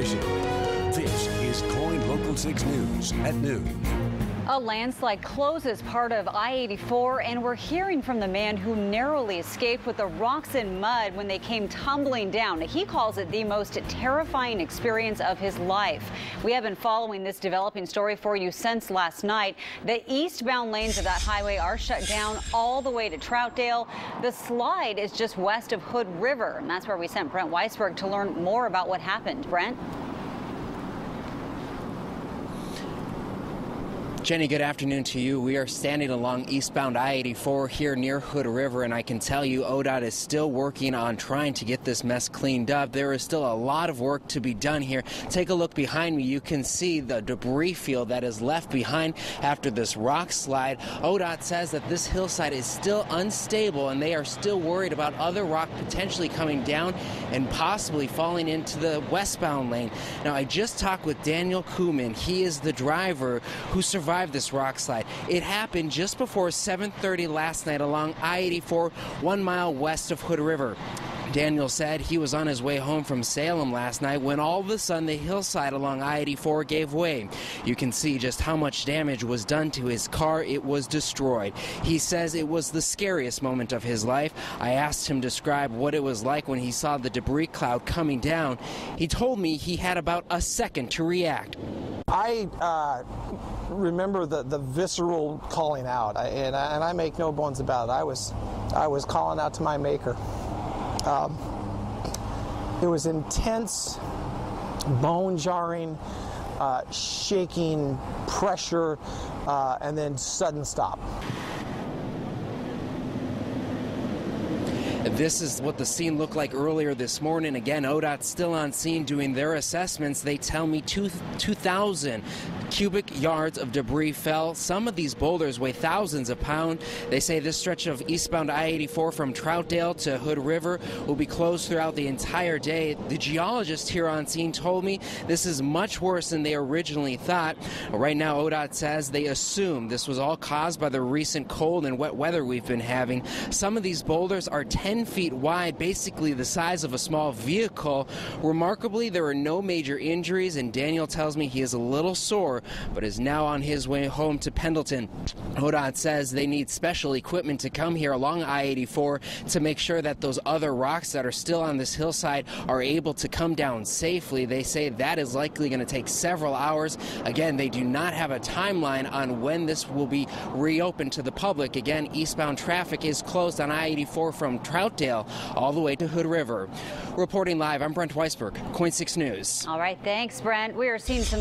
competition. This is KOIN Local 6 News at noon. A landslide closes part of I-84, and we're hearing from the man who narrowly escaped with the rocks and mud when they came tumbling down. He calls it the most terrifying experience of his life. We have been following this developing story for you since last night. The eastbound lanes of that highway are shut down all the way to Troutdale. The slide is just west of Hood River, and that's where we sent Brent Weisberg to learn more about what happened. Brent? Jenny, good afternoon to you. We are standing along eastbound I-84 here near Hood River, and I can tell you ODOT is still working on trying to get this mess cleaned up. There is still a lot of work to be done here. Take a look behind me. You can see the debris field that is left behind after this rock slide. ODOT says that this hillside is still unstable, and they are still worried about other rock potentially coming down and possibly falling into the westbound lane. Now, I just talked with Daniel Koopman. He is the driver who survived this rock slide. It happened just before 7:30 last night along I-84, 1 mile west of Hood River. Daniel said he was on his way home from Salem last night when all of a sudden the hillside along I-84 gave way. You can see just how much damage was done to his car. It was destroyed. He says it was the scariest moment of his life. I asked him to describe what it was like when he saw the debris cloud coming down. He told me he had about a second to react. I remember the visceral calling out, and I make no bones about it. I was calling out to my maker. It was intense, bone-jarring, shaking, pressure, and then sudden stop. This is what the scene looked like earlier this morning. Again, ODOT's still on scene doing their assessments. They tell me 2,000 cubic yards of debris fell. Some of these boulders weigh thousands of pounds. They say this stretch of eastbound I-84 from Troutdale to Hood River will be closed throughout the entire day. The geologist here on scene told me this is much worse than they originally thought. Right now, ODOT says they assume this was all caused by the recent cold and wet weather we've been having. Some of these boulders are 10 feet wide, basically the size of a small vehicle. Remarkably, there are no major injuries, and Daniel tells me he is a little sore, but is now on his way home to Pendleton. ODOT says they need special equipment to come here along I-84 to make sure that those other rocks that are still on this hillside are able to come down safely. They say that is likely going to take several hours. Again, they do not have a timeline on when this will be reopened to the public. Again, eastbound traffic is closed on I-84 from Troutdale all the way to Hood River. Reporting live, I'm Brent Weisberg, KOIN 6 News. All right, thanks, Brent. We are seeing some